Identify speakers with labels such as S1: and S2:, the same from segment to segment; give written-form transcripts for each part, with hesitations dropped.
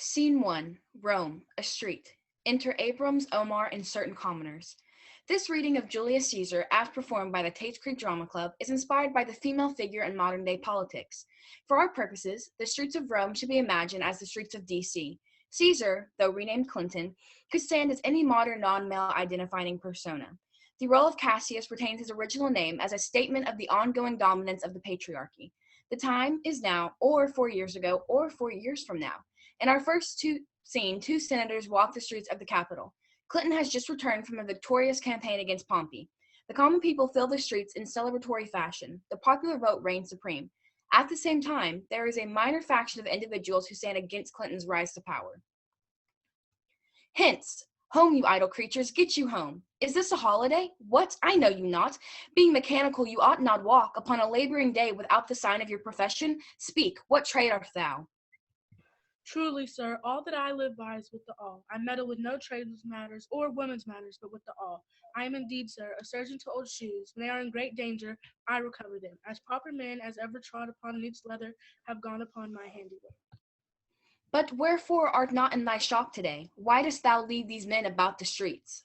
S1: Scene 1, Rome, a street. Enter Abrams, Omar, and certain commoners. This reading of Julius Caesar, as performed by the Tate's Creek Drama Club, is inspired by the female figure in modern-day politics. For our purposes, the streets of Rome should be imagined as the streets of D.C. Caesar, though renamed Clinton, could stand as any modern non-male identifying persona. The role of Cassius retains his original name as a statement of the ongoing dominance of the patriarchy. The time is now, or 4 years ago, or 4 years from now. In our first scene, two senators walk the streets of the capital. Clinton has just returned from a victorious campaign against Pompey. The common people fill the streets in celebratory fashion. The popular vote reigns supreme. At the same time, there is a minor faction of individuals who stand against Clinton's rise to power. Hence, home, you idle creatures, get you home. Is this a holiday? What? I know you not. Being mechanical, you ought not walk upon a laboring day without the sign of your profession. Speak, what trade art thou?
S2: Truly, sir, all that I live by is with the all. I meddle with no trades matters or women's matters, but with the all. I am indeed, sir, a surgeon to old shoes. When they are in great danger, I recover them. As proper men as ever trod upon neat's leather have gone upon my handiwork.
S1: But wherefore art not in thy shop today? Why dost thou lead these men about the streets?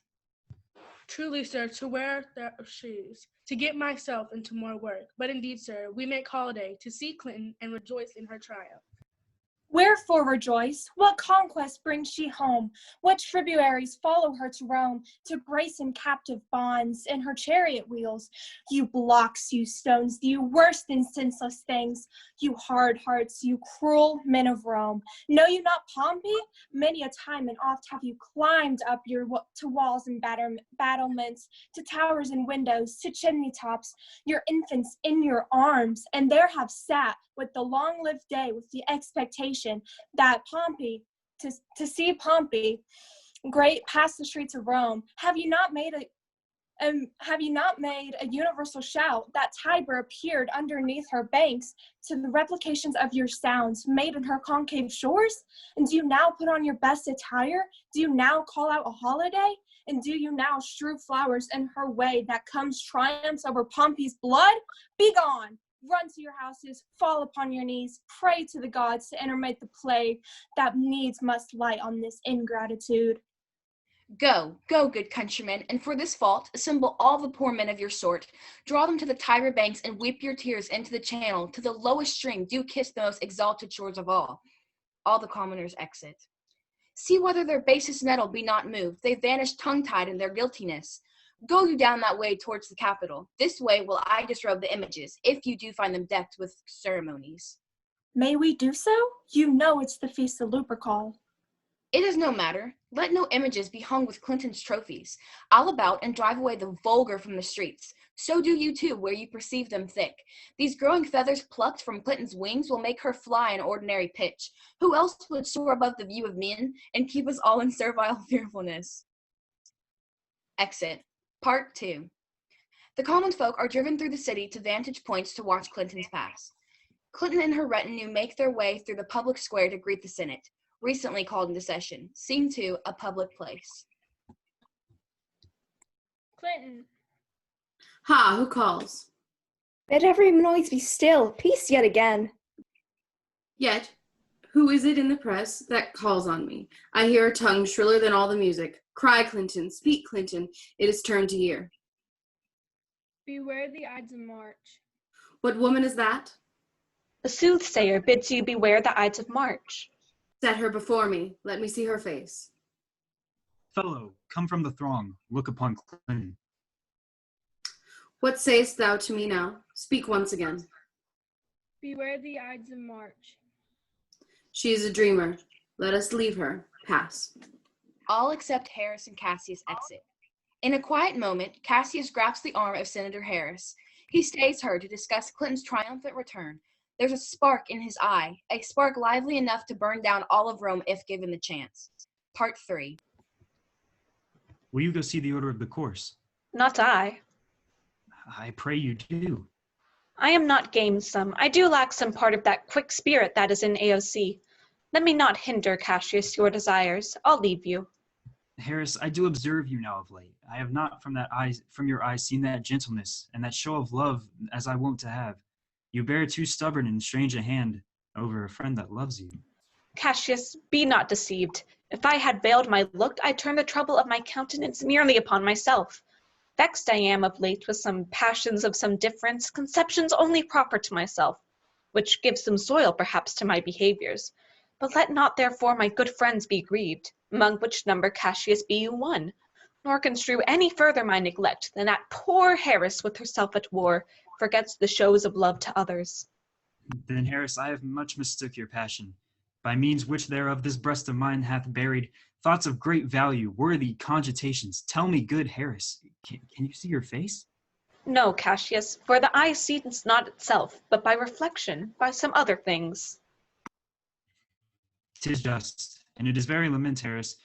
S2: Truly, sir, to wear their shoes, to get myself into more work. But indeed, sir, we make holiday to see Clinton and rejoice in her triumph.
S3: Wherefore rejoice? What conquest brings she home? What tributaries follow her to Rome to brace in captive bonds in her chariot wheels? You blocks, you stones, you worse than senseless things, you hard hearts, you cruel men of Rome. Know you not Pompey? Many a time and oft have you climbed up to walls and battlements, to towers and windows, to chimney tops, your infants in your arms, and there have sat with the long-lived day, with the expectation that Pompey, to see Pompey, great past the streets of Rome. Have you not made a universal shout that Tiber appeared underneath her banks to the replications of your sounds made in her concave shores? And do you now put on your best attire? Do you now call out a holiday? And do you now strew flowers in her way that comes triumphs over Pompey's blood? Begone! Run to your houses, fall upon your knees, pray to the gods to intermit the plague that needs must light on this ingratitude.
S1: Go, go, good countrymen, and for this fault, assemble all the poor men of your sort. Draw them to the Tiber banks and weep your tears into the channel. To the lowest stream do kiss the most exalted shores of all. All the commoners exit. See whether their basest metal be not moved. They vanish tongue-tied in their guiltiness. Go you down that way towards the Capitol. This way will I disrobe the images, if you do find them decked with ceremonies.
S3: May we do so? You know it's the Feast of Lupercal.
S1: It is no matter. Let no images be hung with Clinton's trophies. I'll about and drive away the vulgar from the streets. So do you too, where you perceive them thick. These growing feathers plucked from Clinton's wings will make her fly an ordinary pitch. Who else would soar above the view of men and keep us all in servile fearfulness? Exit. Part 2. The common folk are driven through the city to vantage points to watch Clinton's pass. Clinton and her retinue make their way through the public square to greet the Senate, recently called into session. Scene 2, a public place.
S2: Clinton.
S4: Ha, who calls?
S5: Let every noise be still, peace yet again.
S4: Yet, who is it in the press that calls on me? I hear a tongue shriller than all the music. Cry, Clinton, speak, Clinton, it is turn to hear.
S6: Beware the Ides of March.
S4: What woman is that?
S7: The Soothsayer bids you beware the Ides of March.
S4: Set her before me, let me see her face.
S8: Fellow, come from the throng, look upon Clinton.
S4: What sayest thou to me now? Speak once again.
S6: Beware the Ides of March.
S4: She is a dreamer. Let us leave her. Pass.
S1: All except Harris and Cassius exit. In a quiet moment, Cassius grasps the arm of Senator Harris. He stays her to discuss Clinton's triumphant return. There's a spark in his eye, a spark lively enough to burn down all of Rome if given the chance. Part 3.
S8: Will you go see the order of the course?
S7: Not I.
S8: I pray you do.
S7: I am not gamesome. I do lack some part of that quick spirit that is in AOC. Let me not hinder, Cassius, your desires. I'll leave you.
S8: Harris, I do observe you now of late. I have not from your eyes seen that gentleness and that show of love as I wont to have. You bear too stubborn and strange a hand over a friend that loves you.
S7: Cassius, be not deceived. If I had veiled my look, I'd turn the trouble of my countenance merely upon myself. Vexed I am of late with some passions of some difference, conceptions only proper to myself, which give some soil perhaps to my behaviours. But let not therefore my good friends be grieved, among which number Cassius be you one, nor construe any further my neglect than that poor Harris with herself at war forgets the shows of love to others.
S8: Then, Harris, I have much mistook your passion, by means which thereof this breast of mine hath buried thoughts of great value, worthy cogitations. Tell me, good Harris, can you see your face?
S7: No, Cassius, for the eye sees not itself, but by reflection, by some other things.
S8: 'Tis just, and it is very lament, Harris,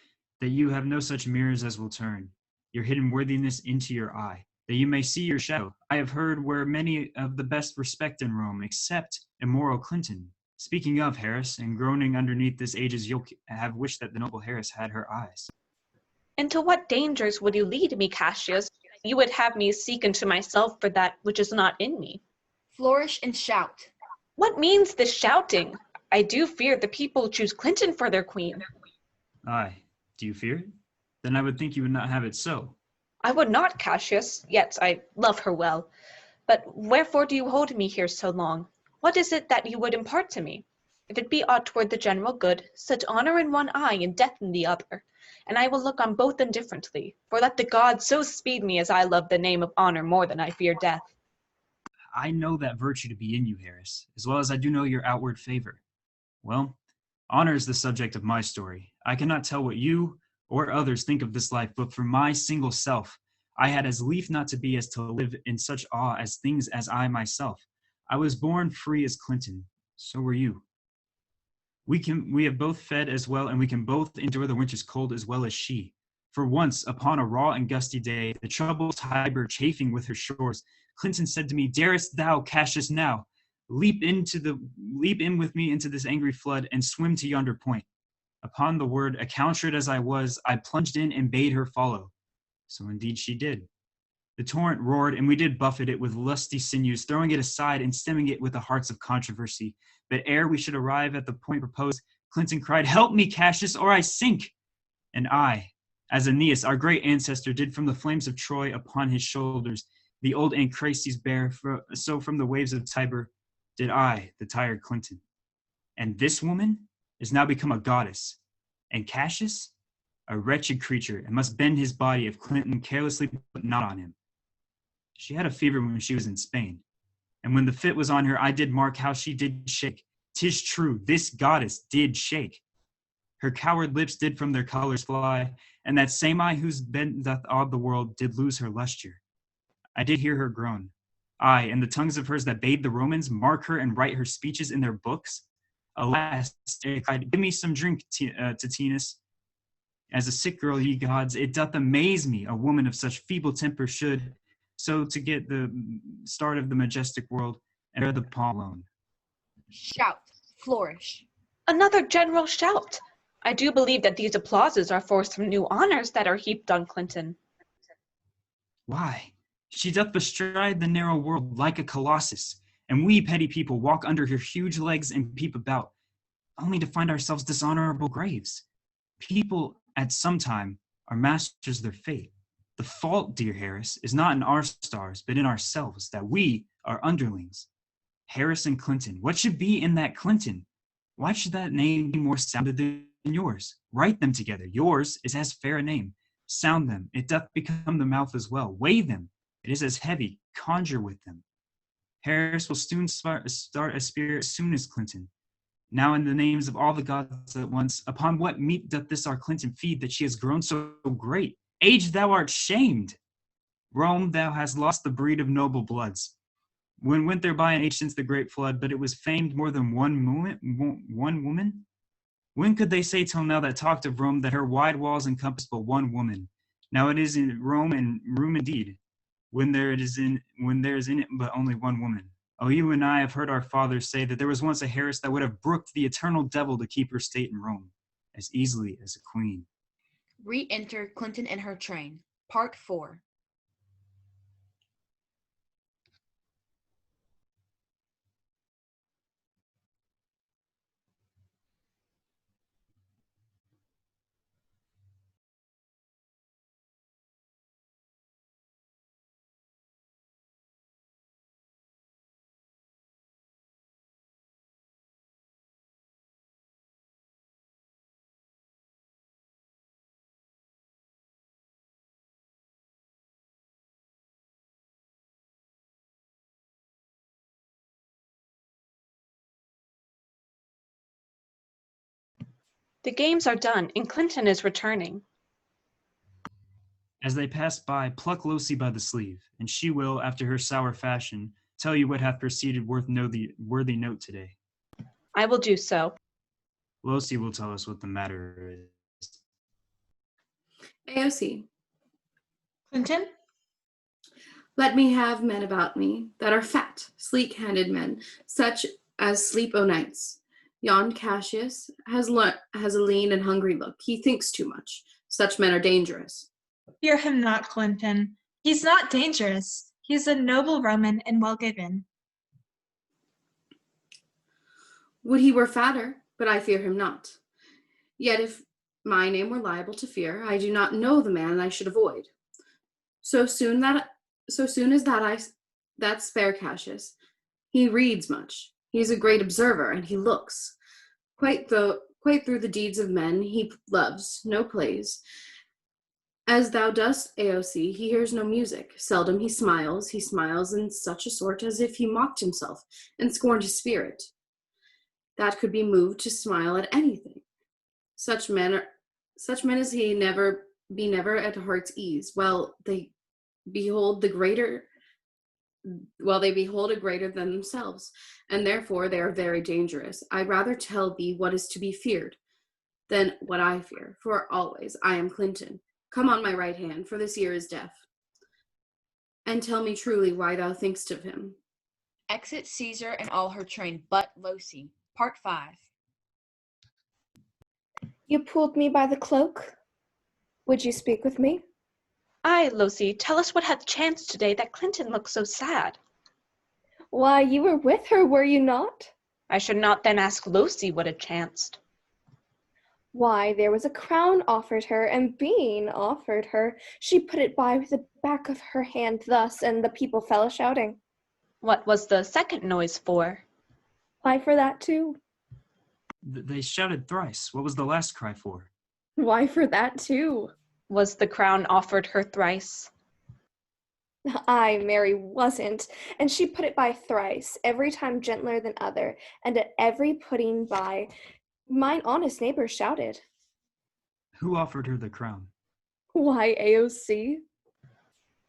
S8: that you have no such mirrors as will turn your hidden worthiness into your eye, that you may see your shadow. I have heard where many of the best respect in Rome, except immoral Clinton. Speaking of Harris, and groaning underneath this age's yoke, have wished that the noble Harris had her eyes.
S7: Into what dangers would you lead me, Cassius? You would have me seek into myself for that which is not in me.
S1: Flourish and shout.
S7: What means this shouting? I do fear the people choose Clinton for their queen.
S8: Aye, do you fear it? Then I would think you would not have it so.
S7: I would not, Cassius, yet I love her well. But wherefore do you hold me here so long? What is it that you would impart to me? If it be aught toward the general good, set honor in one eye and death in the other, and I will look on both indifferently, for let the gods so speed me as I love the name of honor more than I fear death.
S8: I know that virtue to be in you, Harris, as well as I do know your outward favor. Well, honor is the subject of my story. I cannot tell what you or others think of this life, but for my single self, I had as lief not to be as to live in such awe as things as I myself. I was born free as Clinton, so were you. We have both fed as well, and we can both endure the winter's cold as well as she. For once, upon a raw and gusty day, the troubled Tiber chafing with her shores, Clinton said to me, "Darest thou, Cassius, now leap in with me into this angry flood and swim to yonder point?" Upon the word, accoutred as I was, I plunged in and bade her follow. So indeed she did. The torrent roared, and we did buffet it with lusty sinews, throwing it aside and stemming it with the hearts of controversy. But ere we should arrive at the point proposed, Clinton cried, "Help me, Cassius, or I sink!" And I, as Aeneas, our great ancestor, did from the flames of Troy upon his shoulders the old Anchises bear, so from the waves of Tiber did I, the tired Clinton. And this woman is now become a goddess, and Cassius, a wretched creature, and must bend his body if Clinton carelessly put not on him. She had a fever when she was in Spain, and when the fit was on her, I did mark how she did shake. 'Tis true, this goddess did shake. Her coward lips did from their colors fly, and that same eye whose bent doth awe the world did lose her lustre. I did hear her groan. Aye, and the tongues of hers that bade the Romans mark her and write her speeches in their books. Alas, I cried, "Give me some drink, Titinus. As a sick girl, ye gods, it doth amaze me a woman of such feeble temper should so to get the start of the majestic world and bear the palm alone."
S1: Shout. Flourish.
S7: Another general shout. I do believe that these applauses are for some new honors that are heaped on Clinton.
S8: Why, she doth bestride the narrow world like a colossus, and we petty people walk under her huge legs and peep about, only to find ourselves dishonorable graves. People at some time are masters of their fate. The fault, dear Harris, is not in our stars, but in ourselves, that we are underlings. Harris and Clinton, what should be in that Clinton? Why should that name be more sounded than yours? Write them together. Yours is as fair a name. Sound them. It doth become the mouth as well. Weigh them. It is as heavy. Conjure with them. Harris will soon start a spirit as soon as Clinton. Now in the names of all the gods at once, upon what meat doth this our Clinton feed, that she has grown so great? Age, thou art shamed. Rome, thou hast lost the breed of noble bloods. When went there by an age since the great flood, but it was famed more than one woman? When could they say till now that talked of Rome that her wide walls encompass but one woman? Now it is in Rome and room indeed, when there is in it but only one woman. Oh, you and I have heard our fathers say that there was once a Harris that would have brooked the eternal devil to keep her state in Rome, as easily as a queen.
S1: Re-enter Clinton and her train. Part 4.
S7: The games are done, and Clinton is returning.
S8: As they pass by, pluck Losi by the sleeve, and she will, after her sour fashion, tell you what hath proceeded worthy note today.
S7: I will do so.
S8: Losi will tell us what the matter is.
S4: AOC.
S9: Clinton?
S4: Let me have men about me that are fat, sleek-handed men, such as sleep o' nights. Yon Cassius has a lean and hungry look. He thinks too much. Such men are dangerous.
S9: Fear him not, Clinton. He's not dangerous. He is a noble Roman and well given.
S4: Would he were fatter, but I fear him not. Yet if my name were liable to fear, I do not know the man I should avoid. So soon as that spare Cassius, he reads much. He is a great observer, and he looks. Quite through the deeds of men he loves, no plays. As thou dost, AOC, he hears no music. Seldom he smiles in such a sort as if he mocked himself, and scorned his spirit. That could be moved to smile at anything. Such men as he never at heart's ease, while they behold a greater than themselves, and therefore they are very dangerous. I rather tell thee what is to be feared than what I fear, for always I am Clinton. Come on my right hand, for this ear is deaf, and tell me truly why thou thinkst of him.
S1: Exit Caesar and all her train, but Losi. Part 5.
S5: You pulled me by the cloak. Would you speak with me?
S7: Aye, Losi, tell us what hath chanced today that Clinton looks so sad.
S5: Why, you were with her, were you not?
S7: I should not then ask Losi what had chanced.
S5: Why, there was a crown offered her, and being offered her, she put it by with the back of her hand thus, and the people fell a-shouting.
S7: What was the second noise for?
S5: Why, for that too.
S8: They shouted thrice. What was the last cry for?
S5: Why, for that too.
S7: Was the crown offered her thrice?
S5: Aye, Mary wasn't, and she put it by thrice, every time gentler than other, and at every putting by, mine honest neighbor shouted.
S8: Who offered her the crown?
S5: Why, AOC.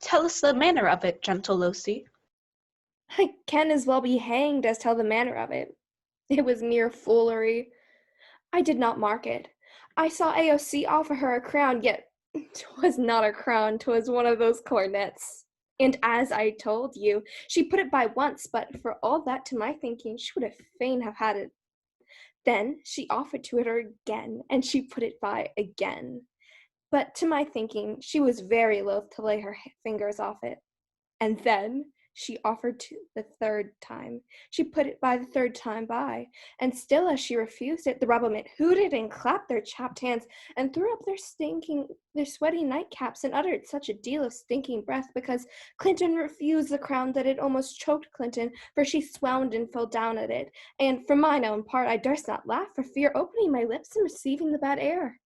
S7: Tell us the manner of it, gentle Losi.
S5: I can as well be hanged as tell the manner of it. It was mere foolery. I did not mark it. I saw AOC offer her a crown, yet 'twas not a crown, 'twas one of those cornets. And as I told you, she put it by once, but for all that to my thinking, she would fain have had it. Then she offered to it her again, and she put it by again. But to my thinking, she was very loath to lay her fingers off it. And then she offered to the third time. She put it by the third time by, and still as she refused it, the rabblement hooted and clapped their chapped hands, and threw up their sweaty nightcaps, and uttered such a deal of stinking breath, because Clinton refused the crown that it almost choked Clinton, for she swooned and fell down at it, and for mine own part I durst not laugh for fear opening my lips and receiving the bad air.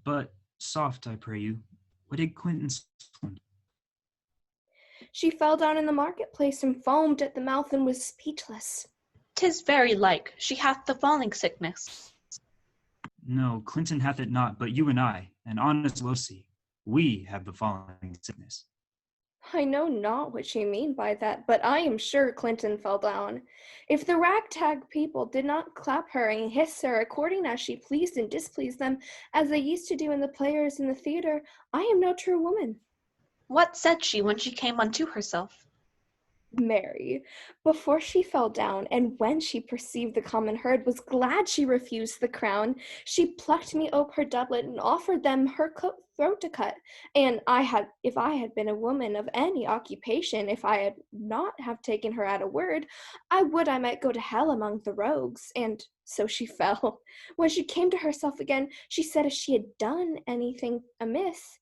S8: But, soft, I pray you, what did Clinton swoon?
S5: She fell down in the marketplace and foamed at the mouth and was speechless.
S7: 'Tis very like, she hath the falling sickness.
S8: No, Clinton hath it not, but you and I, and honest Losi, we have the falling sickness.
S5: I know not what you mean by that, but I am sure Clinton fell down. If the ragtag people did not clap her and hiss her according as she pleased and displeased them, as they used to do in the players in the theatre, I am no true woman.
S7: What said she when she came unto herself?
S5: Mary, before she fell down, and when she perceived the common herd, was glad she refused the crown. She plucked me ope her doublet, and offered them her throat to cut. And if I had been a woman of any occupation, if I had not have taken her at a word, I might go to hell among the rogues. And so she fell. When she came to herself again, she said if she had done anything amiss,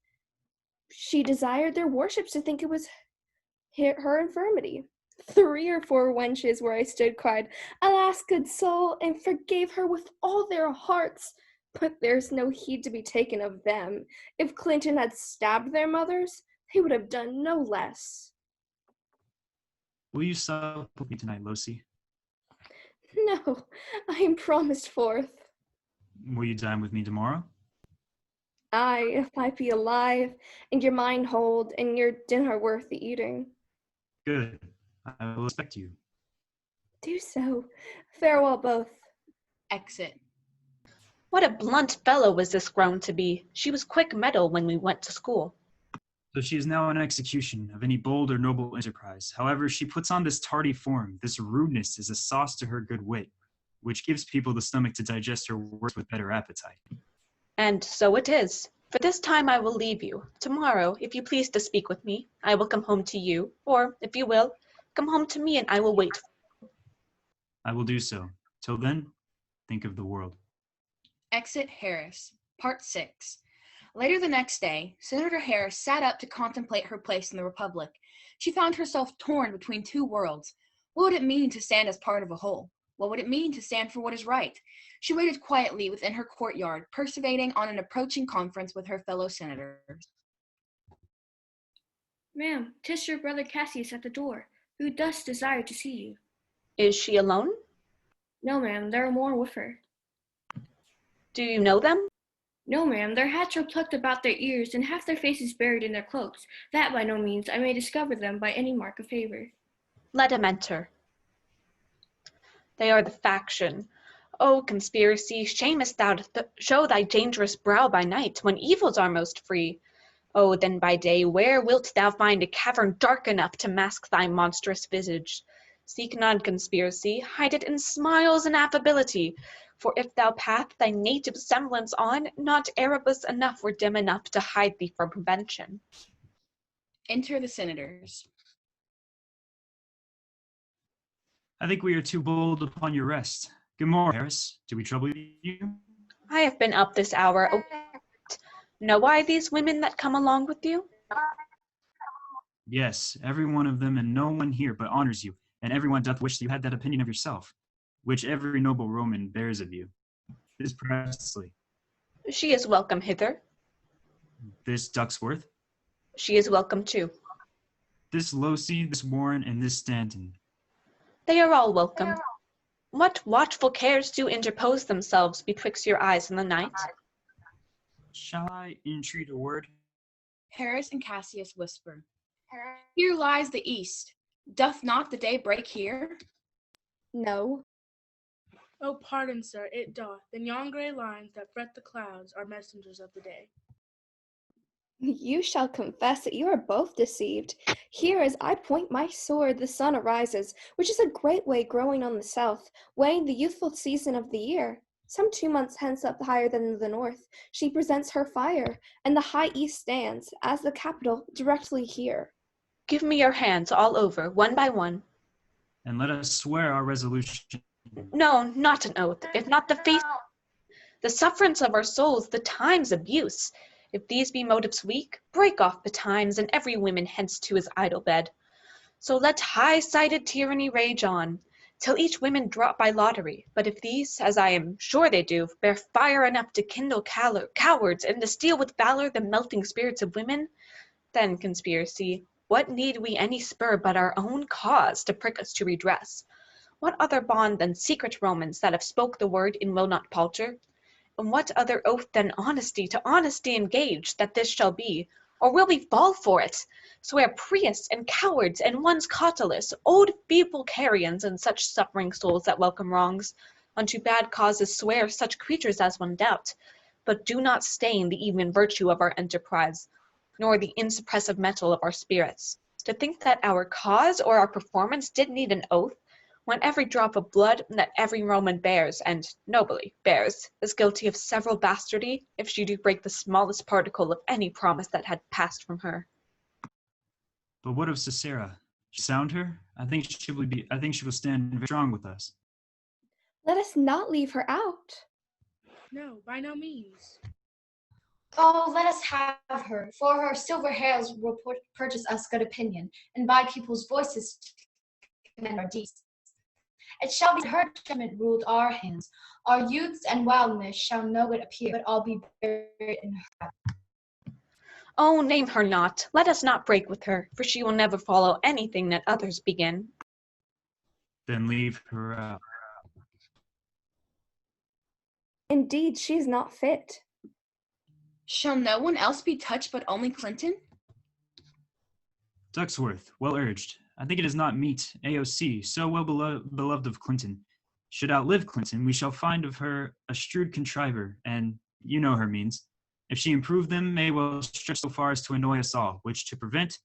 S5: she desired their worships to think it was her infirmity. 3 or 4 wenches where I stood cried, Alas, good soul, and forgave her with all their hearts. But there's no heed to be taken of them. If Clinton had stabbed their mothers, they would have done no less.
S8: Will you sup with me tonight, Losi?
S5: No, I am promised forth.
S8: Will you dine with me tomorrow?
S5: Aye, if I be alive, and your mind hold, and your dinner worth the eating.
S8: Good. I will expect you.
S5: Do so. Farewell both.
S1: Exit.
S7: What a blunt fellow was this grown to be. She was quick mettle when we went to school.
S8: So she is now an execution of any bold or noble enterprise. However, she puts on this tardy form. This rudeness is a sauce to her good wit, which gives people the stomach to digest her words with better appetite.
S7: And so it is. For this time I will leave you. Tomorrow, if you please to speak with me, I will come home to you, or, if you will, come home to me and I will wait.
S8: I will do so. Till then, think of the world.
S1: Exit Harris. Part 6. Later the next day, Senator Harris sat up to contemplate her place in the Republic. She found herself torn between two worlds. What would it mean to stand as part of a whole? What would it mean to stand for what is right? She waited quietly within her courtyard, perseverating on an approaching conference with her fellow senators.
S10: Ma'am, 'tis your brother Cassius at the door, who does desire to see you.
S7: Is she alone?
S10: No, ma'am, there are more with her.
S7: Do you know them?
S10: No, ma'am, their hats are plucked about their ears, and half their faces buried in their cloaks. That by no means I may discover them by any mark of favor.
S7: Let him enter. They are the faction. O conspiracy, shamest thou to show thy dangerous brow by night, when evils are most free? O then by day, where wilt thou find a cavern dark enough to mask thy monstrous visage? Seek not conspiracy, hide it in smiles and affability. For if thou path thy native semblance on, not Erebus enough were dim enough to hide thee from prevention.
S1: Enter the senators.
S8: I think we are too bold upon your rest. Good morning, Harris. Do we trouble you?
S7: I have been up this hour. Know I these women that come along with you?
S8: Yes, every one of them, and no one here but honors you, and everyone doth wish you had that opinion of yourself, which every noble Roman bears of you. This Presley.
S7: She is welcome hither.
S8: This Ducksworth.
S7: She is welcome too.
S8: This Losi, this Warren, and this Stanton.
S7: They are all welcome. What watchful cares do interpose themselves betwixt your eyes in the night?
S8: Shall I entreat a word?
S1: Harris and Cassius whisper. Here lies the east. Doth not the day break here?
S5: No.
S2: Oh, pardon, sir, it doth. Then yon grey lines that fret the clouds are messengers of the day.
S5: You shall confess that you are both deceived. Here as I point my sword, the sun arises, which is a great way growing on the south, weighing the youthful season of the year. Some 2 months hence up higher than the north, she presents her fire, and the high east stands, as the capital, directly here.
S7: Give me your hands all over, one by one.
S8: And let us swear our resolution.
S7: No, not an oath, if not the faith, the sufferance of our souls, the time's abuse. If these be motives weak, break off betimes, and every woman hence to his idle bed. So let high-sighted tyranny rage on, till each woman drop by lottery. But if these, as I am sure they do, bear fire enough to kindle cowards, and to steal with valor the melting spirits of women, then, conspiracy, what need we any spur but our own cause to prick us to redress? What other bond than secret Romans that have spoke the word and will not palter? And what other oath than honesty to honesty engaged, that this shall be? Or will we fall for it? Swear priests and cowards and ones Catullus, old feeble carrions, and such suffering souls that welcome wrongs. Unto bad causes swear such creatures as one doubt, but do not stain the even virtue of our enterprise, nor the insuppressive metal of our spirits. To think that our cause or our performance did need an oath, when every drop of blood that every Roman bears, and nobly bears, is guilty of several bastardy, if she do break the smallest particle of any promise that had passed from her.
S8: But what of Sitara? Sound her? I think she will stand very strong with us.
S5: Let us not leave her out.
S2: No, by no means.
S11: Oh, let us have her, for her silver hairs will purchase us good opinion, and by people's voices to commend our deeds. It shall be her judgment ruled our hands. Our youths and wildness shall no it appear, but all be buried in her.
S7: Oh, name her not. Let us not break with her, for she will never follow anything that others begin.
S8: Then leave her out.
S5: Indeed, she is not fit.
S1: Shall no one else be touched but only Clinton?
S8: Ducksworth, well urged. I think it is not meet AOC, so well beloved of Clinton. Should outlive Clinton, we shall find of her a shrewd contriver, and you know her means. If she improve them, may well stretch so far as to annoy us all, which to prevent,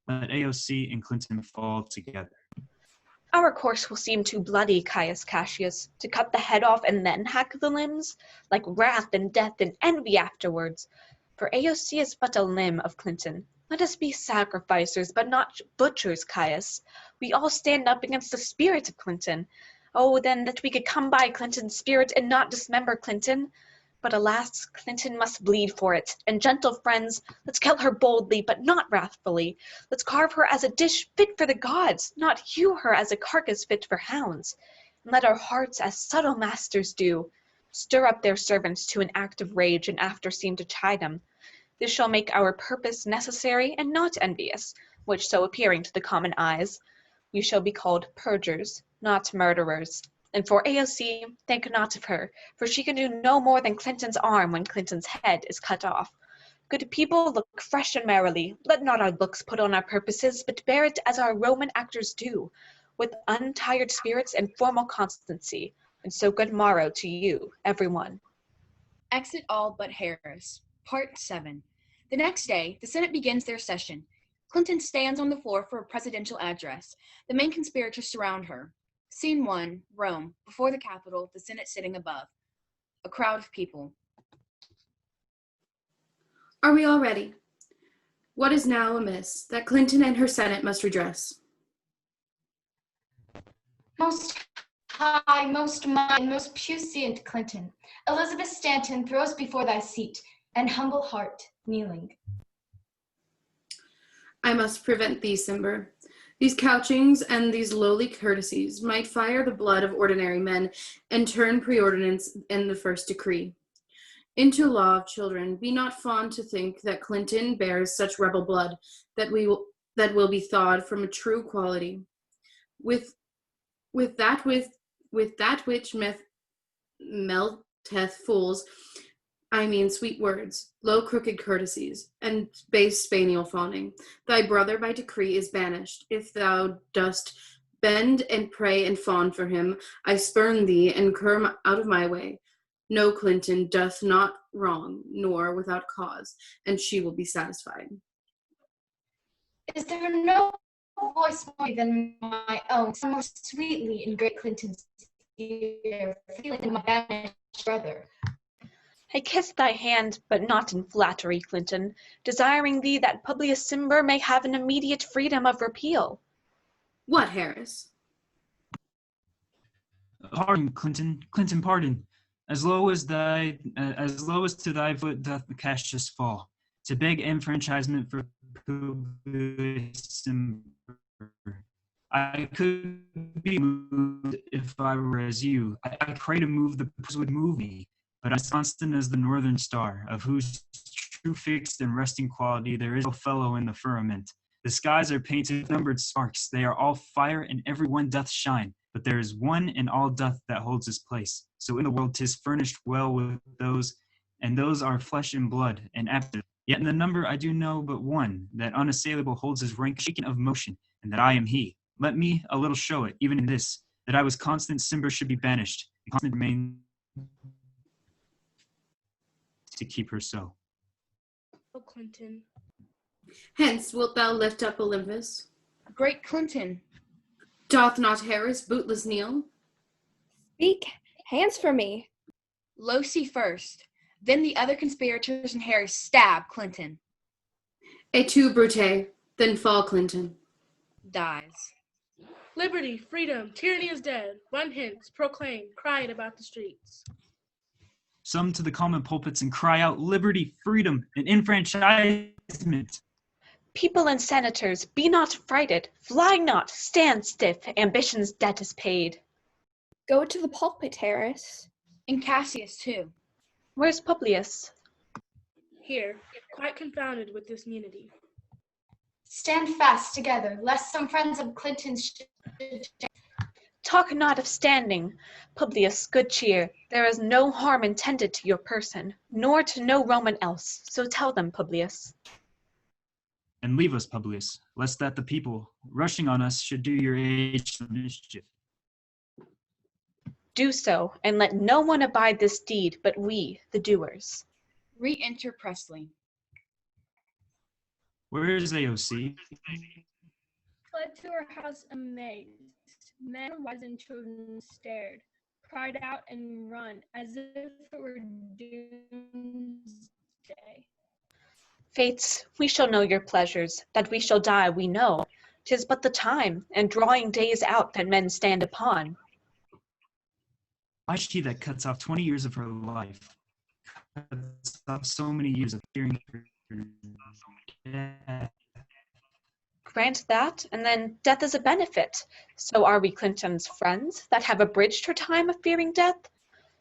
S8: let AOC and Clinton fall together.
S7: Our course will seem too bloody, Caius Cassius, to cut the head off and then hack the limbs, like wrath and death and envy afterwards. For AOC is but a limb of Clinton. Let us be sacrificers, but not butchers, Caius. We all stand up against the spirit of Clinton. Oh, then that we could come by Clinton's spirit and not dismember Clinton. But alas, Clinton must bleed for it. And gentle friends, let's kill her boldly, but not wrathfully. Let's carve her as a dish fit for the gods, not hew her as a carcass fit for hounds. And let our hearts, as subtle masters do, stir up their servants to an act of rage and after seem to chide them. This shall make our purpose necessary and not envious, which so appearing to the common eyes, we shall be called purgers, not murderers. And for AOC, think not of her, for she can do no more than Clinton's arm when Clinton's head is cut off. Good people, look fresh and merrily. Let not our looks put on our purposes, but bear it as our Roman actors do, with untired spirits and formal constancy. And so good morrow to you, everyone.
S1: Exit all but Harris. Part 7. The next day, the Senate begins their session. Clinton stands on the floor for a presidential address. The main conspirators surround her. Scene 1, Rome, before the Capitol, the Senate sitting above. A crowd of people.
S4: Are we all ready? What is now amiss that Clinton and her Senate must redress?
S11: Most high, most mighty, most puissant Clinton, Elizabeth Stanton throws before thy seat, and humble heart, kneeling.
S4: I must prevent thee, Cimber. These couchings and these lowly courtesies might fire the blood of ordinary men and turn preordinance in the first decree. Into law of children, be not fond to think that Clinton bears such rebel blood that will be thawed from a true quality. With that which melteth fools, I mean sweet words, low crooked courtesies, and base spaniel fawning. Thy brother by decree is banished. If thou dost bend and pray and fawn for him, I spurn thee and cur out of my way. No, Clinton doth not wrong, nor without cause, and she will be satisfied.
S11: Is there no voice more than my own, more sweetly in great Clinton's ear, feeling my banished brother?
S7: I kiss thy hand, but not in flattery, Clinton, desiring thee that Publius Cimber may have an immediate freedom of repeal.
S4: What, Harris?
S8: Pardon, Clinton, pardon. As low as to thy foot doth the Cassius fall, to beg enfranchisement for Publius Cimber. I could be moved if I were as you. I pray to move the purpose would move me. But as constant as the northern star, of whose true fixed and resting quality there is no fellow in the firmament. The skies are painted with numbered sparks, they are all fire, and every one doth shine. But there is one in all doth that holds his place. So in the world 'tis furnished well with those, and those are flesh and blood, and active. Yet in the number I do know but one, that unassailable holds his rank shaken of motion, and that I am he. Let me a little show it, even in this, that I was constant, Cimber should be banished, and constant remain to keep her so.
S2: Oh, Clinton.
S4: Hence wilt thou lift up Olympus?
S1: Great Clinton.
S4: Doth not Harris bootless kneel?
S5: Speak, hands for me.
S1: Losi first. Then the other conspirators and Harry stab Clinton.
S4: Et tu, Brute, then fall Clinton.
S1: Dies.
S2: Liberty, freedom, tyranny is dead. Run hence, proclaim, cry it about the streets.
S8: Some to the common pulpits and cry out liberty, freedom, and enfranchisement.
S7: People and senators, be not frighted, fly not, stand stiff, ambition's debt is paid.
S5: Go to the pulpit, Harris.
S1: And Cassius, too.
S7: Where's Publius?
S2: Here, quite confounded with this unity.
S11: Stand fast together, lest some friends of Clinton's should
S7: talk not of standing. Publius, good cheer. There is no harm intended to your person, nor to no Roman else. So tell them, Publius.
S8: And leave us, Publius, lest that the people, rushing on us, should do your age some mischief.
S7: Do so, and let no one abide this deed but we, the doers.
S1: Re-enter Presley.
S8: Where is AOC?
S6: Fled to her house amazed. Men, wives, and children stared, cried out and run, as if it were doomsday.
S7: Fates, we shall know your pleasures. That we shall die, we know. 'Tis but the time, and drawing days out that men stand upon.
S8: Why she that cuts off 20 years of her life, cuts off so many years of fearing her death?
S7: Grant that, and then death is a benefit. So are we Clinton's friends, that have abridged her time of fearing death?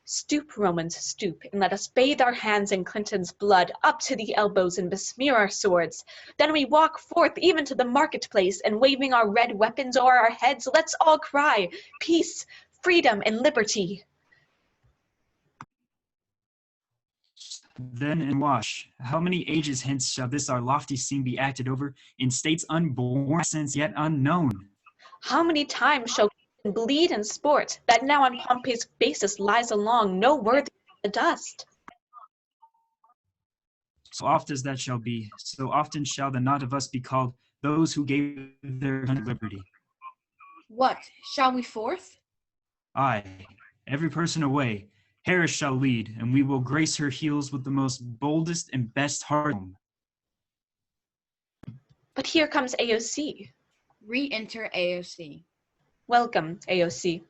S7: Stoop, Romans, stoop, and let us bathe our hands in Clinton's blood up to the elbows and besmear our swords. Then we walk forth even to the marketplace, and waving our red weapons o'er our heads, let's all cry, peace, freedom, and liberty.
S8: Then and wash. How many ages hence shall this our lofty scene be acted over in states unborn, since yet unknown?
S7: How many times shall Clinton bleed and sport, that now on Pompey's basis lies along, no worthy of the dust?
S8: So oft as that shall be, so often shall the not of us be called those who gave their liberty.
S1: What, shall we forth?
S8: Aye, every person away. Harris shall lead, and we will grace her heels with the most boldest and best heart.
S7: But here comes AOC.
S1: Re-enter AOC.
S7: Welcome, AOC.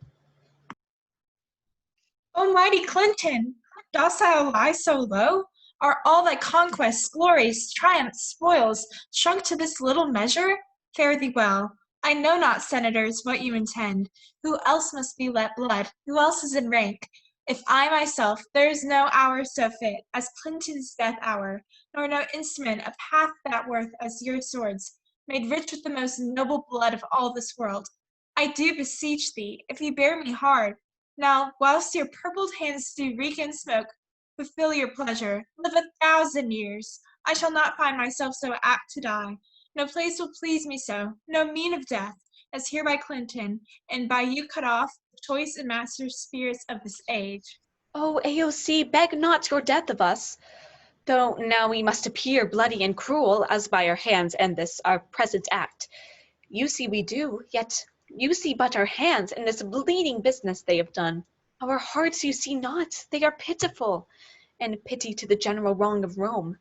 S9: O mighty Clinton, dost thou lie so low? Are all thy conquests, glories, triumphs, spoils, shrunk to this little measure? Fare thee well. I know not, senators, what you intend. Who else must be let blood? Who else is in rank? If I myself, there is no hour so fit as Clinton's death hour, nor no instrument of half that worth as your swords, made rich with the most noble blood of all this world. I do beseech thee, if you bear me hard, now, whilst your purpled hands do reek and smoke, fulfill your pleasure, live 1,000 years. I shall not find myself so apt to die. No place will please me so, no mean of death, as here by Clinton, and by you cut off, choice and master spirits of this age.
S7: Oh, AOC, beg not your death of us. Though now we must appear bloody and cruel, as by our hands end this our present act. You see we do, yet you see but our hands, and this bleeding business they have done. Our hearts you see not, they are pitiful, and pity to the general wrong of Rome.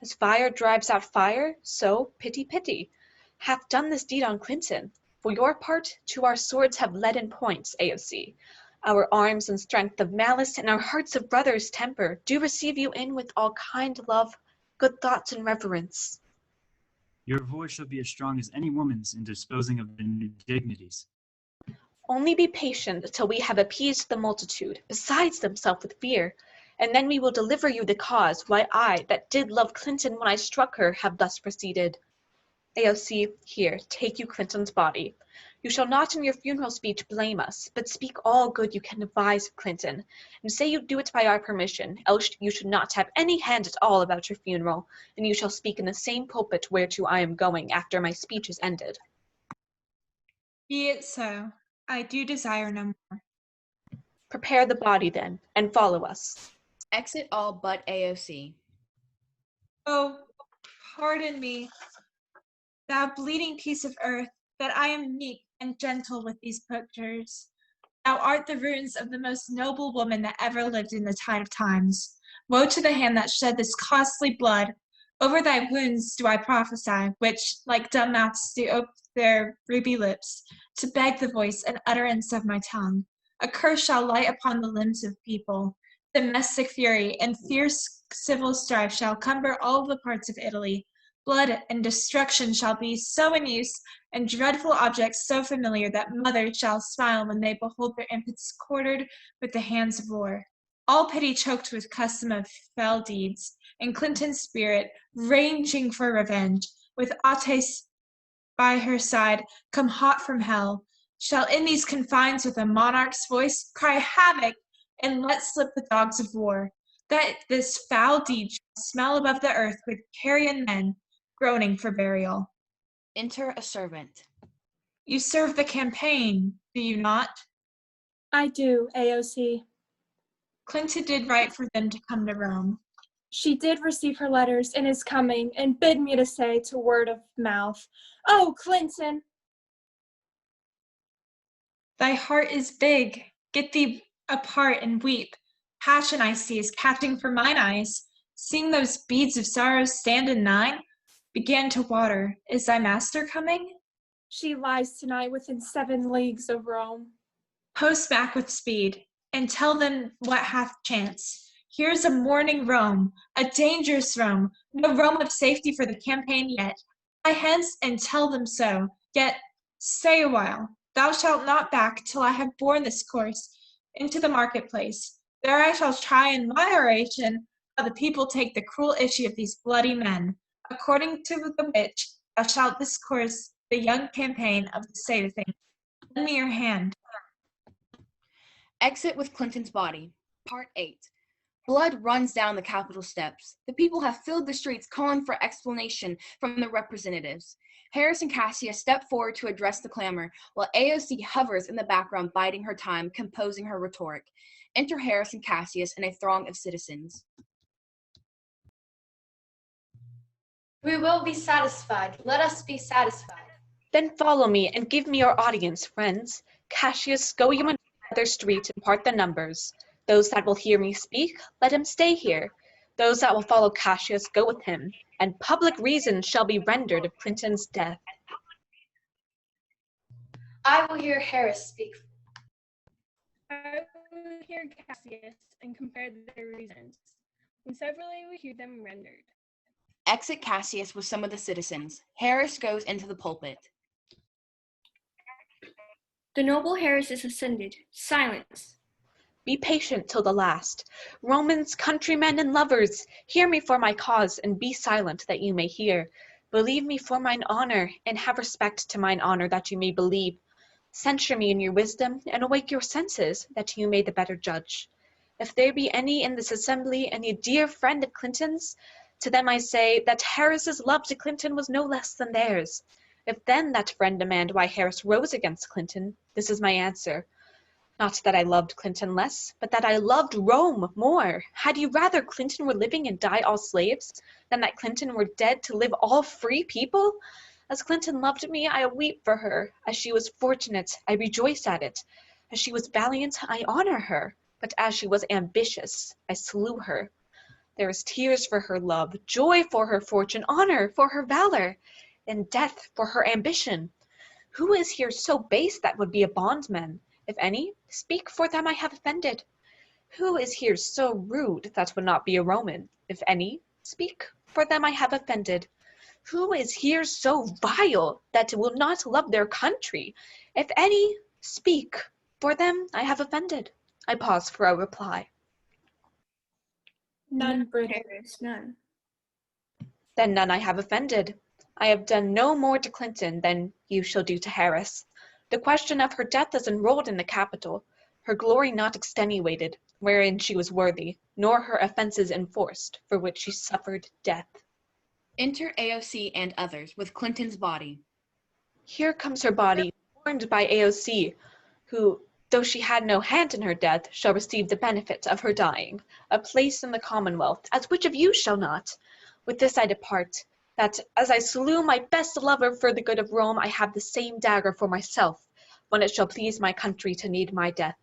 S7: As fire drives out fire, so pity hath done this deed on Clinton. For your part, to our swords have leaden points, AOC. Our arms and strength of malice, and our hearts of brothers' temper, do receive you in with all kind love, good thoughts, and reverence.
S8: Your voice shall be as strong as any woman's in disposing of the indignities.
S7: Only be patient till we have appeased the multitude, besides themselves with fear, and then we will deliver you the cause why I, that did love Clinton when I struck her, have thus proceeded. AOC, here, take you Clinton's body. You shall not in your funeral speech blame us, but speak all good you can devise of Clinton, and say you do it by our permission, else you should not have any hand at all about your funeral, and you shall speak in the same pulpit whereto I am going after my speech is ended.
S9: Be it so. I do desire no more.
S7: Prepare the body then, and follow us.
S1: Exit all but AOC.
S9: Oh, pardon me, thou bleeding piece of earth, that I am meek and gentle with these pictures. Thou art the ruins of the most noble woman that ever lived in the tide of times. Woe to the hand that shed this costly blood. Over thy wounds do I prophesy, which, like dumb mouths, do ope their ruby lips, to beg the voice and utterance of my tongue. A curse shall light upon the limbs of people. Domestic fury and fierce civil strife shall cumber all the parts of Italy. Blood and destruction shall be so in use, and dreadful objects so familiar that mothers shall smile when they behold their infants quartered with the hands of war. All pity choked with custom of fell deeds, and Clinton's spirit ranging for revenge, with Ates by her side, come hot from hell, shall in these confines with a monarch's voice cry havoc and let slip the dogs of war, that this foul deed shall smell above the earth with carrion men groaning for burial.
S1: Enter a servant.
S9: You serve the campaign, do you not?
S3: I do, AOC.
S9: Clinton did write for them to come to Rome.
S3: She did receive her letters and is coming, and bid me to say to word of mouth, "Oh, Clinton!"
S9: Thy heart is big. Get thee apart and weep. Passion I see is catching from mine eyes. Seeing those beads of sorrow stand in thine, began to water. Is thy master coming?
S3: She lies tonight within 7 leagues of Rome.
S9: Post back with speed, and tell them what hath chance. Here's a mourning Rome, a dangerous Rome, no Rome of safety for the campaign yet. Fly hence and tell them so, yet stay a while. Thou shalt not back till I have borne this course into the marketplace. There I shall try in my oration how the people take the cruel issue of these bloody men, according to the which thou shalt discourse the young campaign of the state of things. Lend me your hand.
S1: Exit with Clinton's body. Part 8. Blood runs down the Capitol steps. The people have filled the streets calling for explanation from the representatives. Harris and Cassius step forward to address the clamor, while AOC hovers in the background, biding her time, composing her rhetoric. Enter Harris and Cassius and a throng of citizens.
S11: We will be satisfied. Let us be satisfied.
S7: Then follow me and give me your audience, friends. Cassius, go you into the street and part the numbers. Those that will hear me speak, let him stay here. Those that will follow Cassius, go with him, and public reason shall be rendered of Clinton's death.
S11: I will hear Harris speak.
S6: I will hear Cassius and compare their reasons. When severally we hear them rendered.
S1: Exit Cassius with some of the citizens. Harris goes into the pulpit.
S10: The noble Harris is ascended. Silence.
S7: Be patient till the last. Romans, countrymen, and lovers, hear me for my cause, and be silent that you may hear. Believe me for mine honor, and have respect to mine honor that you may believe. Censure me in your wisdom, and awake your senses, that you may the better judge. If there be any in this assembly, any dear friend of Clinton's, to them I say that Harris's love to Clinton was no less than theirs. If then that friend demand why Harris rose against Clinton, this is my answer. Not that I loved Clinton less, but that I loved Rome more. Had you rather Clinton were living and die all slaves, than that Clinton were dead to live all free people? As Clinton loved me, I weep for her. As she was fortunate, I rejoice at it. As she was valiant, I honor her. But as she was ambitious, I slew her. There is tears for her love, joy for her fortune, honor for her valor, and death for her ambition. Who is here so base that would be a bondman? If any, speak, for them I have offended. Who is here so rude that would not be a Roman? If any, speak, for them I have offended. Who is here so vile that will not love their country? If any, speak, for them I have offended. I pause for a reply.
S3: None, Brutus.
S10: Harris, none.
S7: Then none I have offended. I have done no more to Clinton than you shall do to Harris. The question of her death is enrolled in the Capitol, her glory not extenuated, wherein she was worthy, nor her offences enforced, for which she suffered death.
S1: Enter AOC and others with Clinton's body.
S7: Here comes her body, mourned by AOC, who, though she had no hand in her death, shall receive the benefit of her dying, a place in the Commonwealth, as which of you shall not? With this I depart, that as I slew my best lover for the good of Rome, I have the same dagger for myself, when it shall please my country to need my death.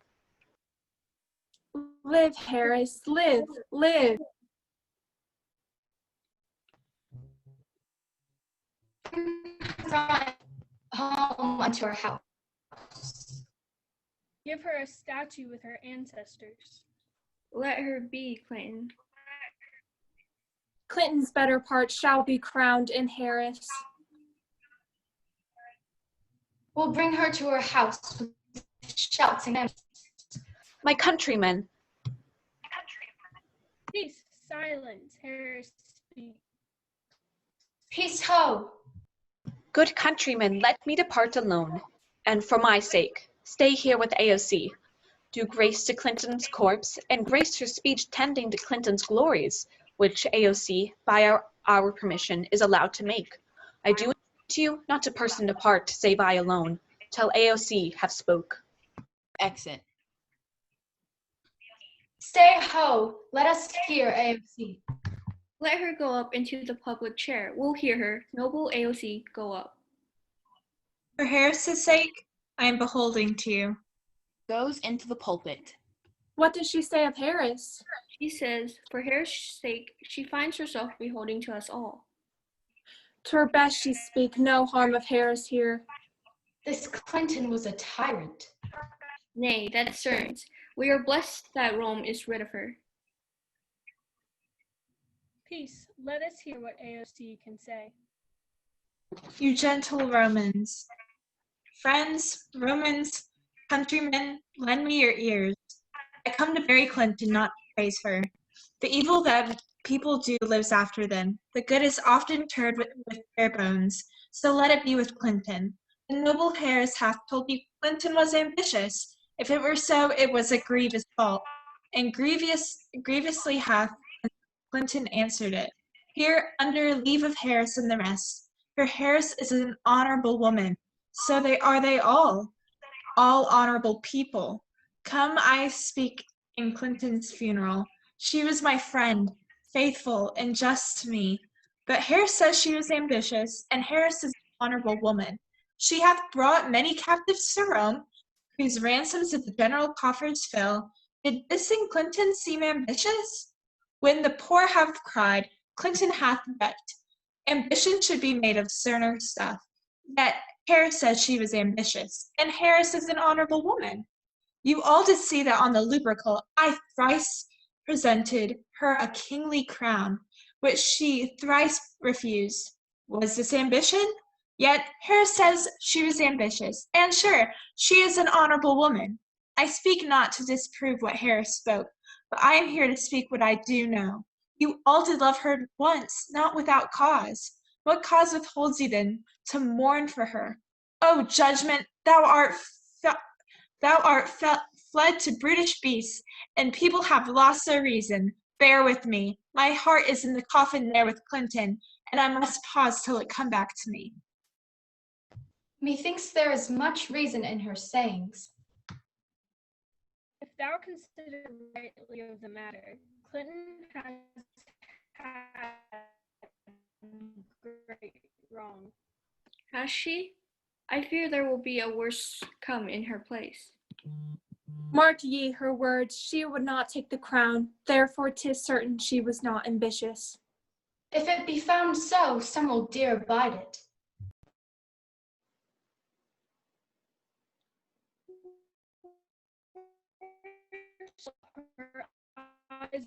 S3: Live, Harris, live, live.
S11: Home unto our house.
S6: Give her a statue with her ancestors.
S10: Let her be, Clinton.
S3: Clinton's better part shall be crowned in Harris.
S11: We'll bring her to her house with shouts and hymns.
S7: My countrymen.
S6: Peace, silence, Harris, speak.
S11: Peace ho!
S7: Good countrymen, let me depart alone. And for my sake, stay here with AOC. Do grace to Clinton's corpse, and grace her speech tending to Clinton's glories, which AOC, by our permission, is allowed to make. I do entreat you not to person depart, save I alone, till AOC have spoke.
S1: Exit.
S11: Stay ho, let us hear AOC.
S10: Let her go up into the public chair. We'll hear her. Noble AOC, go up.
S9: For Harris's sake, I am beholding to you.
S1: Goes into the pulpit.
S3: What does she say of Harris?
S10: She says, for Harris' sake, she finds herself beholding to us all.
S3: To her best she speak no harm of Harris here.
S11: This Clinton was a tyrant.
S10: Nay, that certain. We are blessed that Rome is rid of her.
S6: Peace. Let us hear what AOC can say.
S9: You gentle Romans. Friends, Romans, countrymen, lend me your ears. I come to bury Clinton, not to praise her. The evil that people do lives after them. The good is often interred with their bones. So let it be with Clinton. The noble Harris hath told you Clinton was ambitious. If it were so, it was a grievous fault. And grievously hath Clinton answered it. Here, under leave of Harris and the rest, for Harris is an honorable woman. So they all honorable people. Come, I speak in Clinton's funeral. She was my friend, faithful and just to me. But Harris says she was ambitious, and Harris is an honorable woman. She hath brought many captives to Rome, whose ransoms of the general coffers fill. Did this in Clinton seem ambitious? When the poor have cried, Clinton hath wept. Ambition should be made of sterner stuff. Yet Harris says she was ambitious, and Harris is an honorable woman. You all did see that on the lupercal I thrice presented her a kingly crown, which she thrice refused. Was this ambition? Yet Harris says she was ambitious, and sure, she is an honorable woman. I speak not to disprove what Harris spoke, but I am here to speak what I do know. You all did love her once, not without cause. What cause withholds you then to mourn for her? O judgment, thou art fled to brutish beasts, and people have lost their reason. Bear with me. My heart is in the coffin there with Clinton, and I must pause till it come back to me.
S11: Methinks there is much reason in her sayings.
S6: If thou consider rightly of the matter, Clinton has had great wrong.
S10: Has she? I fear there will be a worse come in her place.
S3: Mark ye her words, she would not take the crown, therefore 'tis certain she was not ambitious.
S11: If it be found so, some will dear abide it.
S6: Her eyes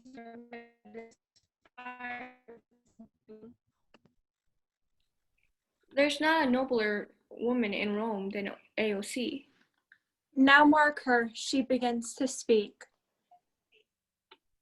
S6: are
S10: There's not a nobler woman in Rome than AOC.
S3: Now mark her, she begins to speak.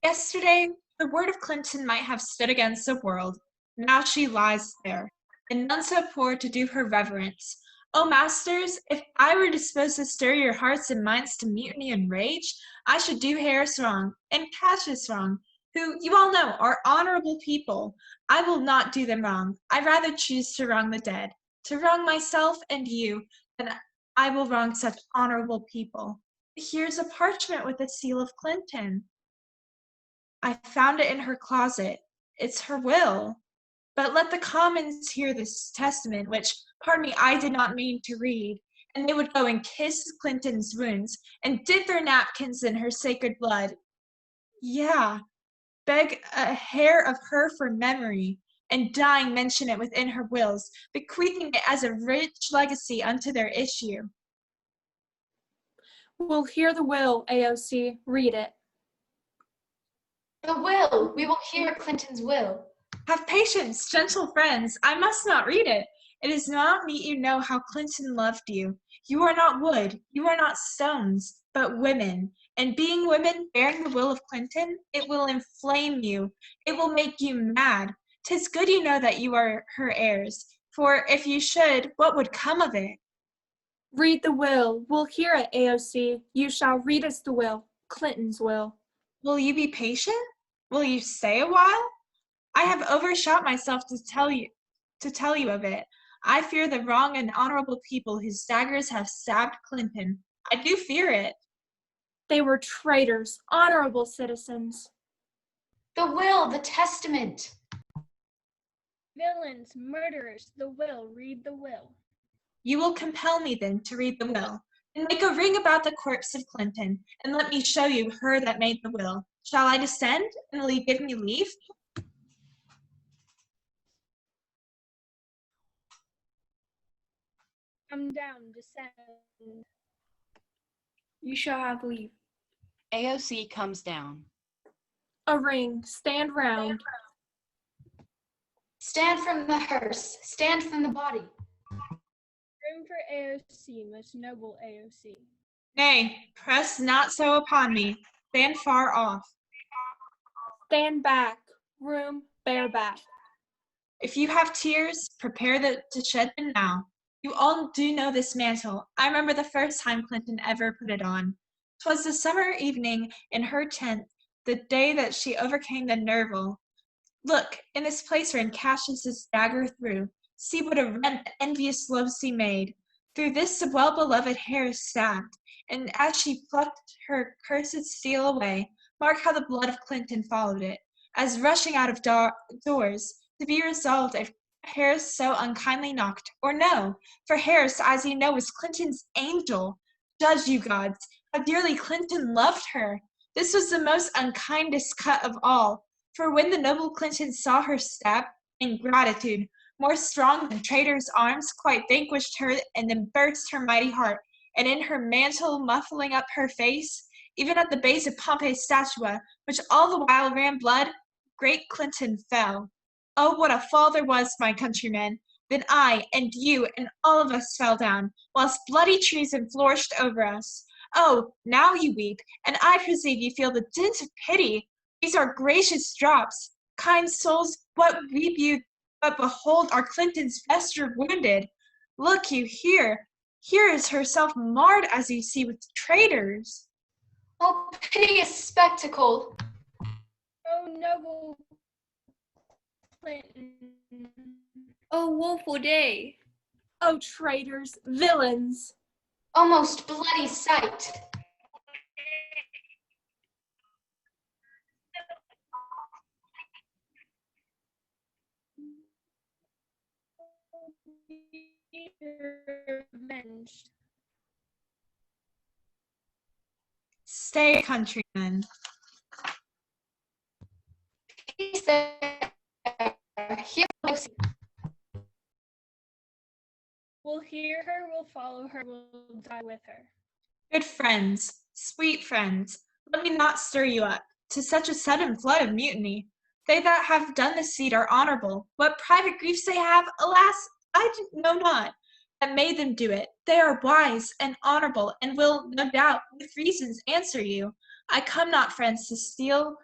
S9: Yesterday, the word of Clinton might have stood against the world. Now she lies there, and none so poor to do her reverence. O masters, if I were disposed to stir your hearts and minds to mutiny and rage, I should do Harris wrong, and Cassius wrong, who, you all know, are honorable people. I will not do them wrong. I rather choose to wrong the dead, to wrong myself and you, than I will wrong such honorable people. Here's a parchment with the seal of Clinton. I found it in her closet. It's her will. But let the commons hear this testament, which, pardon me, I did not mean to read, and they would go and kiss Clinton's wounds, and dip their napkins in her sacred blood. Yeah, beg a hair of her for memory, and dying mention it within her wills, bequeathing it as a rich legacy unto their issue.
S3: We'll hear the will, AOC. Read it.
S11: The will! We will hear Clinton's will.
S9: Have patience, gentle friends. I must not read it. It is not meet you know how Clinton loved you. You are not wood, you are not stones, but women. And being women, bearing the will of Clinton, it will inflame you. It will make you mad. 'Tis good you know that you are her heirs. For if you should, what would come of it?
S3: Read the will. We'll hear it, AOC. You shall read us the will. Clinton's will.
S9: Will you be patient? Will you stay a while? I have overshot myself to tell you of it. I fear the wrong and honorable people whose daggers have stabbed Clinton. I do fear it.
S3: They were traitors, honorable citizens.
S11: The will, the testament.
S6: Villains, murderers, the will, read the will.
S9: You will compel me then to read the will, and make a ring about the corpse of Clinton, and let me show you her that made the will. Shall I descend, and will you give me leave?
S6: Come down, descend.
S10: You shall have leave.
S1: AOC comes down.
S3: A ring, stand round.
S11: Stand from the hearse, stand from the body.
S6: Room for AOC, most noble AOC.
S9: Nay, press not so upon me. Stand far off.
S3: Stand back. Room, bear back.
S9: If you have tears, prepare to shed them now. You all do know this mantle. I remember the first time Clinton ever put it on. 'Twas the summer evening in her tent, the day that she overcame the nerval. Look, in this place wherein Cassius' dagger threw, see what a rent the envious Losi made. Through this the well-beloved hair is stabbed, and as she plucked her cursed steel away, mark how the blood of Clinton followed it, as rushing out of doors, to be resolved if Harris so unkindly knocked, or no, for Harris, as you know, was Clinton's angel. Judge, you gods, how dearly Clinton loved her. This was the most unkindest cut of all, for when the noble Clinton saw her stab, ingratitude, more strong than traitor's arms, quite vanquished her, and then burst her mighty heart, and in her mantle muffling up her face, even at the base of Pompey's statua, which all the while ran blood, great Clinton fell. Oh, what a fall there was, my countrymen! Then I, and you, and all of us fell down, whilst bloody treason flourished over us. Oh, now you weep, and I perceive you feel the dint of pity. These are gracious drops. Kind souls, what weep you? But behold, our Clinton's vesture wounded. Look you here. Here is herself marred, as you see, with traitors.
S11: Oh, piteous spectacle!
S6: Oh, noble Clinton.
S10: Oh, woeful day.
S3: Oh, traitors, villains.
S11: Oh, most bloody sight!
S6: Revenged.
S9: Stay, countrymen.
S11: Peace there. Here,
S6: We'll hear her, we'll follow her, we'll die with her.
S9: Good friends, sweet friends, let me not stir you up to such a sudden flood of mutiny. They that have done this deed are honorable. What private griefs they have, alas, I know not, that made them do it. They are wise and honorable, and will, no doubt, with reasons answer you. I come not, friends, to steal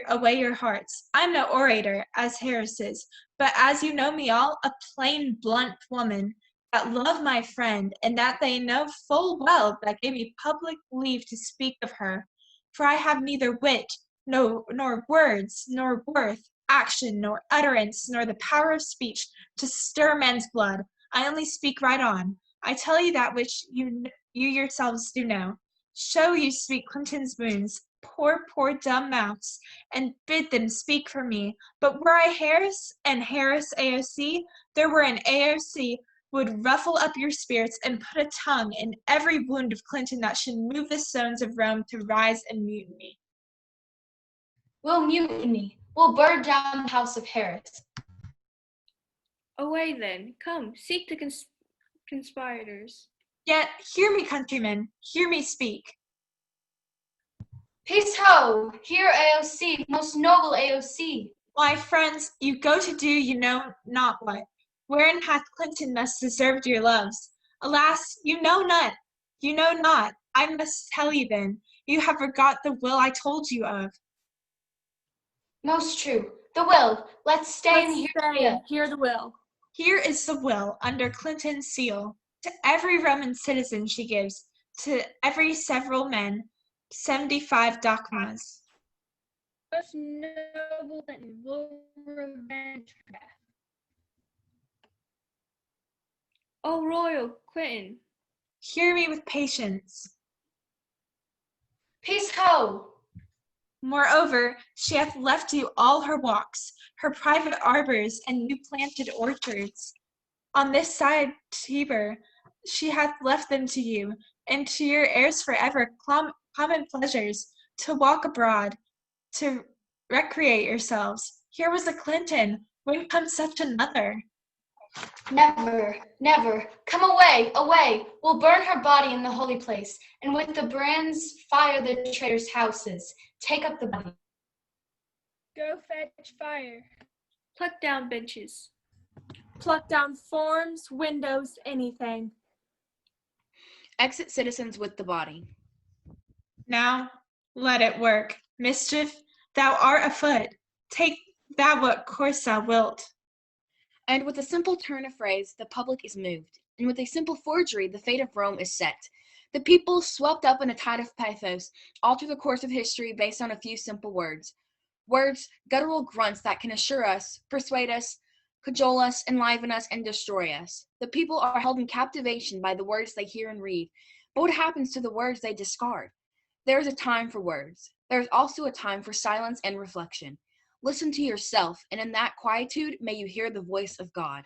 S9: away your hearts. I am no orator, as Harris is, but as you know me all, a plain, blunt woman, that love my friend, and that they know full well that gave me public leave to speak of her. For I have neither wit, nor words, nor worth, action, nor utterance, nor the power of speech to stir men's blood. I only speak right on. I tell you that which you yourselves do know. Show you speak Clinton's wounds, poor dumb mouths, and bid them speak for me. But were I Harris, and Harris AOC, there were an AOC would ruffle up your spirits and put a tongue in every wound of Clinton that should move the stones of Rome to rise and mutiny.
S11: we'll mutiny. We'll burn down the house of Harris.
S10: Away then, come, seek the conspirators.
S9: Yet, hear me, countrymen, hear me speak.
S11: Peace ho! Here, AOC, most noble AOC.
S9: Why, friends, you go to do you know not what. Wherein hath Clinton thus deserved your loves? Alas, you know not. You know not. I must tell you then. You have forgot the will I told you of.
S11: Most true. The will. Let's stay and hear.
S3: Hear the will.
S9: Here is the will under Clinton's seal. To every Roman citizen she gives, to every several men, 75 drachmas.
S6: Most noble Clinton will revenge her death.
S10: O royal Quentin,
S9: Hear me with patience.
S11: Peace ho!
S9: Moreover, she hath left you all her walks, her private arbors and new planted orchards. On this side Cimber, she hath left them to you, and to your heirs forever common pleasures, to walk abroad, to recreate yourselves. Here was a Clinton, when comes such another?
S11: Never, never. Come away, away. We'll burn her body in the holy place, and with the brands fire the traitors' houses. Take up the body.
S6: Go fetch fire.
S10: pluck down benches.
S3: Pluck down forms, windows, anything.
S1: Exit citizens with the body.
S9: Now let it work. Mischief, thou art afoot. Take thou what course thou wilt.
S1: And with a simple turn of phrase, the public is moved, and with a simple forgery, the fate of Rome is set. The people, swept up in a tide of pathos, alter the course of history based on a few simple words. Words, guttural grunts that can assure us, persuade us, cajole us, enliven us, and destroy us. The people are held in captivation by the words they hear and read. But what happens to the words they discard? There is a time for words. There is also a time for silence and reflection. Listen to yourself, and in that quietude may you hear the voice of God.